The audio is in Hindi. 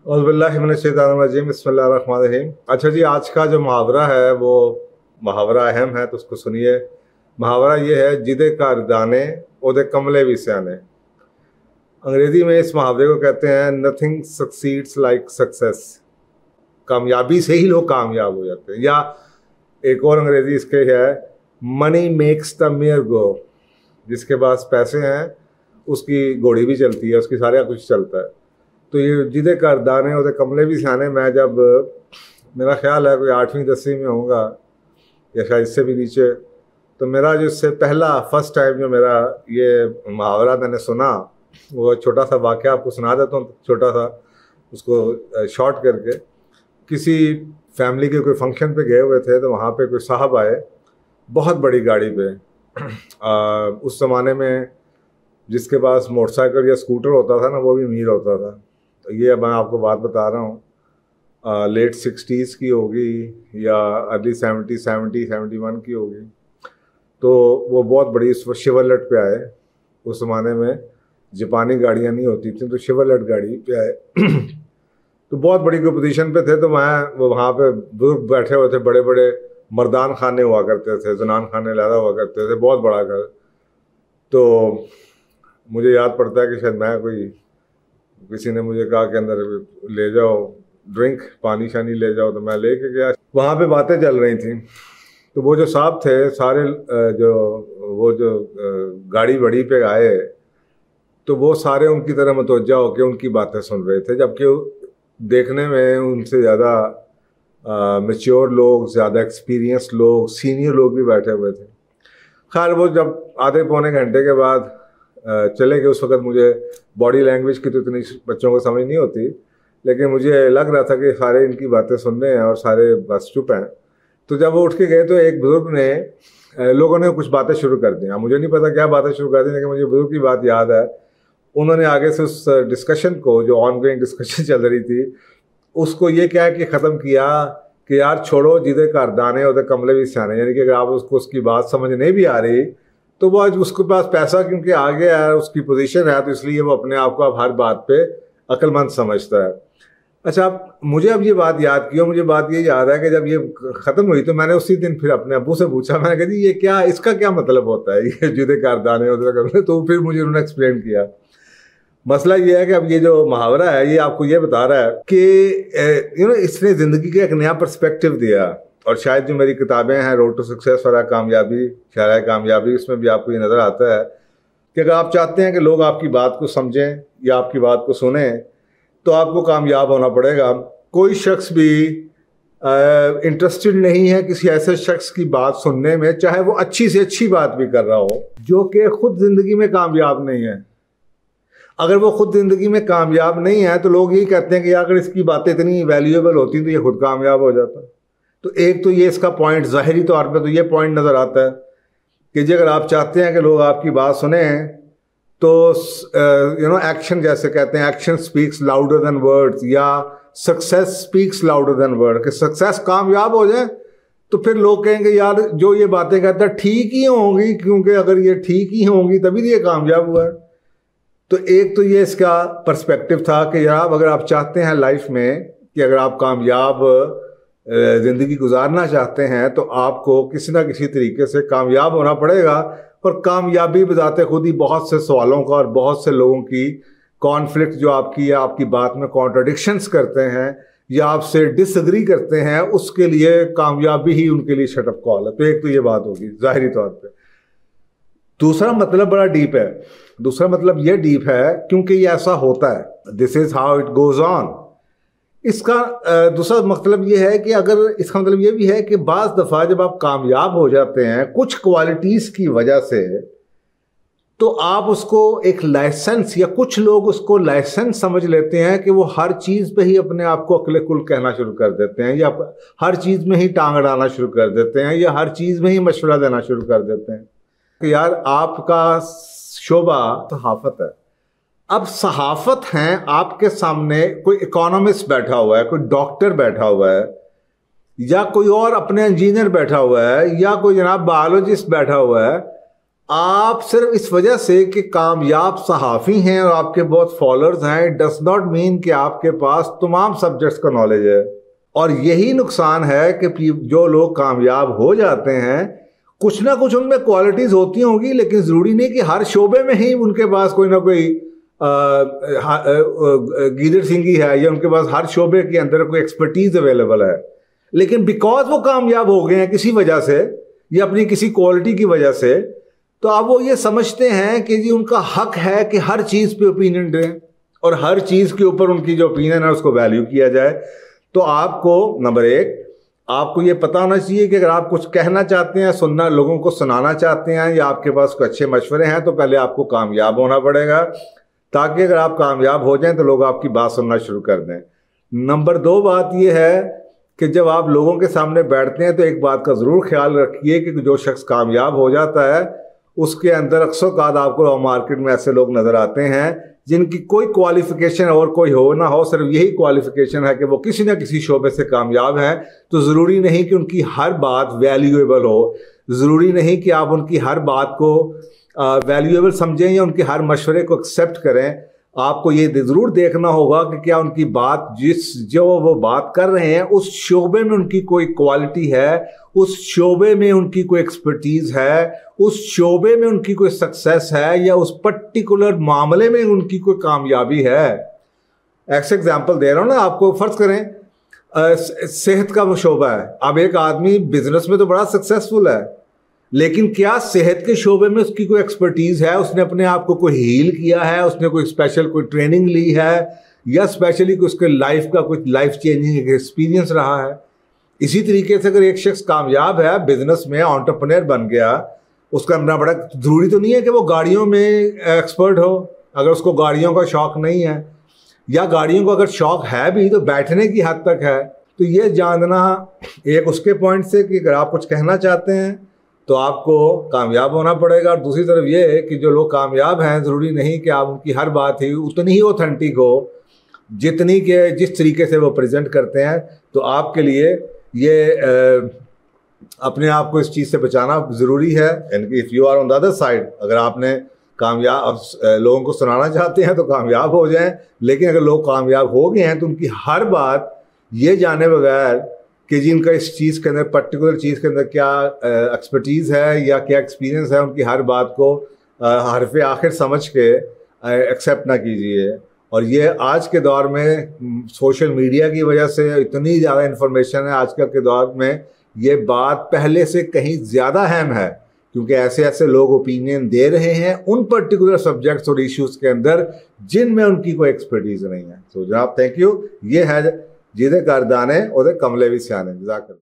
औज़ुबिल्लाहिमिनश्शैतानिर्रजीम बिस्मिल्लाहिर्रहमानिर्रहीम। अच्छा जी, आज का जो मुहावरा है वो मुहावरा अहम है, तो उसको सुनिए। मुहावरा ये है, जिदे घर दाने ओदे कमले भी सियाने। अंग्रेजी में इस मुहावरे को कहते हैं नथिंग सक्सीड्स लाइक सक्सेस। कामयाबी से ही लोग कामयाब हो जाते हैं। या एक और अंग्रेजी इसके है, मनी मेक्स द मेयर गो। जिसके पास पैसे हैं उसकी घोड़ी भी चलती है, उसकी सारा कुछ चलता है। तो ये जिदे घर दाने होते कमले भी सियाने। मैं जब, मेरा ख्याल है कोई 8वीं-10वीं में होऊंगा या शायद इससे भी नीचे, तो मेरा जो इससे पहला फर्स्ट टाइम जो मेरा ये मुहावरा मैंने सुना, वो छोटा सा वाक़या आपको सुना देता हूँ, छोटा सा उसको शॉर्ट करके। किसी फैमिली के कोई फंक्शन पे गए हुए थे, तो वहाँ पे कोई साहब आए बहुत बड़ी गाड़ी पे। उस ज़माने में जिसके पास मोटरसाइकिल या स्कूटर होता था ना, वो भी अमीर होता था। तो ये मैं आपको बात बता रहा हूँ, लेट 60s की होगी या अर्ली 71 की होगी। तो वो बहुत बड़ी उस शेवरलेट पे आए। उस ज़माने में जापानी गाड़ियाँ नहीं होती थी, तो शेवरलेट गाड़ी पे आए। तो बहुत बड़ी कोई पोजीशन पे थे। तो मैं वहाँ पे बुजुर्ग बैठे हुए थे, बड़े बड़े मर्दान खाने हुआ करते थे, जनान खाने ज़्यादा हुआ करते थे, बहुत बड़ा घर। तो मुझे याद पड़ता है कि शायद मैं किसी ने मुझे कहा कि अंदर ले जाओ ड्रिंक, पानी शानी ले जाओ, तो मैं लेके गया। वहाँ पे बातें चल रही थी। तो वो जो साहब थे सारे, जो गाड़ी बड़ी पे आए, तो वो सारे उनकी तरह मुतवज्जा होकर उनकी बातें सुन रहे थे, जबकि देखने में उनसे ज़्यादा मैच्योर लोग, ज़्यादा एक्सपीरियंस लोग, सीनियर लोग भी बैठे हुए थे। खैर वो जब आधे पौने घंटे के बाद चले गए, उस वक्त मुझे बॉडी लैंग्वेज की तो इतनी बच्चों को समझ नहीं होती, लेकिन मुझे लग रहा था कि सारे इनकी बातें सुन रहे हैं और सारे बस चुप हैं। तो जब वो उठ के गए तो एक बुज़ुर्ग ने, लोगों ने कुछ बातें शुरू कर दी। मुझे नहीं पता क्या बातें शुरू कर दी, लेकिन मुझे बुज़ुर्ग की बात याद है। उन्होंने आगे से उस डिस्कशन को, जो ऑनगोइंग डिस्कशन चल रही थी, उसको ये कह के ख़त्म किया कि यार छोड़ो, जिदे घर दाने होते कमले भी सियाने। यानी कि अगर आप उसकी बात समझ नहीं भी आ रही, तो वो आज उसके पास पैसा क्योंकि आ गया है, उसकी पोजीशन है, तो इसलिए वो अपने आप को अब हर बात पे अक्लमंद समझता है। अच्छा, मुझे अब ये बात याद की, और मुझे बात ये याद है कि जब ये ख़त्म हुई तो मैंने उसी दिन फिर अपने अब्बू से पूछा। मैंने कहा जी ये क्या, इसका क्या मतलब होता है, ये जिदे घर दाने होते कमले। तो फिर मुझे उन्होंने एक्सप्लेन किया। मसला ये है कि अब ये जो मुहावरा है ये आपको ये बता रहा है कि इसने ज़िंदगी का एक नया पर्सपेक्टिव दिया। और शायद जो मेरी किताबें हैं, रोड टू सक्सेस और कामयाबी, शरह कामयाबी, उसमें भी आपको ये नज़र आता है कि अगर आप चाहते हैं कि लोग आपकी बात को समझें या आपकी बात को सुने, तो आपको कामयाब होना पड़ेगा। कोई शख्स भी इंटरेस्टेड नहीं है किसी ऐसे शख्स की बात सुनने में, चाहे वो अच्छी से अच्छी बात भी कर रहा हो, जो कि खुद ज़िंदगी में कामयाब नहीं है। अगर वो खुद ज़िंदगी में कामयाब नहीं है तो लोग यही कहते हैं कि यार अगर इसकी बातें इतनी वैल्यूएबल होती तो ये खुद कामयाब हो जाता। तो एक तो ये इसका पॉइंट, ज़ाहिरी तौर पे तो ये पॉइंट नज़र आता है कि जी अगर आप चाहते हैं कि लोग आपकी बात सुने, तो एक्शन, जैसे कहते हैं action speaks louder than words, या success speaks louder than word, कि सक्सेस कामयाब हो जाए तो फिर लोग कहेंगे यार जो ये बातें कहता है ठीक ही होंगी, क्योंकि अगर ये ठीक ही होंगी तभी तो ये कामयाब हुआ है। तो एक तो ये इसका पर्सपेक्टिव था कि यार अगर आप चाहते हैं लाइफ में कि अगर आप कामयाब ज़िंदगी गुजारना चाहते हैं, तो आपको किसी ना किसी तरीके से कामयाब होना पड़ेगा। और कामयाबी बजाते खुद ही बहुत से सवालों का और बहुत से लोगों की कॉन्फ्लिक्ट जो आपकी या आपकी बात में कॉन्ट्रडिक्शंस करते हैं या आपसे डिसएग्री करते हैं, उसके लिए कामयाबी ही उनके लिए शटअप कॉल है। तो एक तो ये बात होगी ज़ाहिरी तौर पे। दूसरा मतलब बड़ा डीप है। दूसरा मतलब ये डीप है क्योंकि ये ऐसा होता है, this is how it goes on. इसका दूसरा मतलब ये है कि अगर, इसका मतलब ये भी है कि बाज़ दफ़ा जब आप कामयाब हो जाते हैं कुछ क्वालिटीज़ की वजह से, तो आप उसको एक लाइसेंस, या कुछ लोग उसको लाइसेंस समझ लेते हैं कि वो हर चीज़ पे ही अपने आप को अक्ल कुल कहना शुरू कर देते हैं, या हर चीज़ में ही टांग अड़ाना शुरू कर देते हैं, या हर चीज़ में ही मशवरा देना शुरू कर देते हैं कि यार आपका शोबा सहाफ़त है। अब सहाफ़त हैं, आपके सामने कोई इकोनॉमिस्ट बैठा हुआ है, कोई डॉक्टर बैठा हुआ है, या कोई और अपने इंजीनियर बैठा हुआ है, या कोई जनाब बायोलॉजिस्ट बैठा हुआ है, आप सिर्फ इस वजह से कि कामयाब सहाफ़ी हैं और आपके बहुत फॉलोअर्स हैं, डज नॉट मीन कि आपके पास तमाम सब्जेक्ट्स का नॉलेज है। और यही नुकसान है कि जो लोग कामयाब हो जाते हैं, कुछ ना कुछ उनमें क्वालिटीज़ होती होंगी, लेकिन ज़रूरी नहीं कि हर शोबे में ही उनके पास कोई ना कोई गीदड़ सिंगी है या उनके पास हर शोबे के अंदर कोई एक्सपर्टीज़ अवेलेबल है। लेकिन बिकॉज वो कामयाब हो गए हैं किसी वजह से या अपनी किसी क्वालिटी की वजह से, तो अब वो ये समझते हैं कि जी उनका हक है कि हर चीज़ पे ओपिनियन दें और हर चीज़ के ऊपर उनकी जो ओपिनियन है उसको वैल्यू किया जाए। तो आपको नंबर एक, आपको ये पता होना चाहिए कि अगर आप कुछ कहना चाहते हैं, सुनना, लोगों को सुनाना चाहते हैं या आपके पास कुछ अच्छे मशवरे हैं, तो पहले आपको कामयाब होना पड़ेगा, ताकि अगर आप कामयाब हो जाएं तो लोग आपकी बात सुनना शुरू कर दें। नंबर दो बात यह है कि जब आप लोगों के सामने बैठते हैं तो एक बात का ज़रूर ख्याल रखिए कि जो शख्स कामयाब हो जाता है उसके अंदर अक्सर औक़ात आपको मार्केट में ऐसे लोग नज़र आते हैं जिनकी कोई क्वालिफ़िकेशन और कोई हो ना हो, सिर्फ यही क्वालिफ़िकेशन है कि वो किसी न किसी शोबे से कामयाब हैं। तो ज़रूरी नहीं कि उनकी हर बात वैल्यूएबल हो, ज़रूरी नहीं कि आप उनकी हर बात को वैल्यूएबल समझें या उनके हर मशवरे को एक्सेप्ट करें। आपको ये ज़रूर देखना होगा कि क्या उनकी बात, जो वो बात कर रहे हैं, उस शोबे में उनकी कोई क्वालिटी है, उस शोबे में उनकी कोई एक्सपर्टीज़ है, उस शोबे में उनकी कोई सक्सेस है या उस पर्टिकुलर मामले में उनकी कोई कामयाबी है। ऐसे एग्जांपल दे रहा हूँ ना आपको। फ़र्ज़ करें सेहत का वो शोबा है, अब एक आदमी बिजनेस में तो बड़ा सक्सेसफुल है, लेकिन क्या सेहत के शोबे में उसकी कोई एक्सपर्टीज़ है, उसने अपने आप को कोई हील किया है, उसने कोई स्पेशल कोई ट्रेनिंग ली है या स्पेशली उसके लाइफ का कुछ लाइफ चेंजिंग एक्सपीरियंस रहा है। इसी तरीके से अगर एक शख्स कामयाब है, बिजनेस में एंटरप्रेन्योर बन गया, उसका अपना बड़ा, ज़रूरी तो नहीं है कि वो गाड़ियों में एक्सपर्ट हो। अगर उसको गाड़ियों का शौक़ नहीं है या गाड़ियों को अगर शौक़ है भी तो बैठने की हद तक है, तो ये जानना एक उसके पॉइंट से कि अगर आप कुछ कहना चाहते हैं तो आपको कामयाब होना पड़ेगा। और दूसरी तरफ ये है कि जो लोग कामयाब हैं, ज़रूरी नहीं कि आप उनकी हर बात ही उतनी ही ऑथेंटिक हो जितनी के जिस तरीके से वो प्रेजेंट करते हैं। तो आपके लिए ये अपने आप को इस चीज़ से बचाना ज़रूरी है। If you are on the other side, अगर आपने कामयाब लोगों को सुनाना चाहते हैं तो कामयाब हो जाएं, लेकिन अगर लोग कामयाब हो गए हैं तो उनकी हर बात ये जाने बगैर कि जिनका इस चीज़ के अंदर, पर्टिकुलर चीज़ के अंदर क्या एक्सपर्टीज़ है या क्या एक्सपीरियंस है, उनकी हर बात को हरफ़े आखिर समझ के एक्सेप्ट ना कीजिए। और ये आज के दौर में सोशल मीडिया की वजह से इतनी ज़्यादा इन्फॉर्मेशन है आजकल के दौर में, ये बात पहले से कहीं ज़्यादा अहम है, क्योंकि ऐसे ऐसे लोग ओपिनियन दे रहे हैं उन पर्टिकुलर सब्जेक्ट्स और इश्यूज़ के अंदर जिनमें उनकी कोई एक्सपर्टीज़ नहीं है। तो जनाब थैंक यू। ये है ਜਿਹਦੇ ਘਰ ਦਾਣੇ ਉਹਦੇ कमले भी सियाने। जज़ाकल्लाह।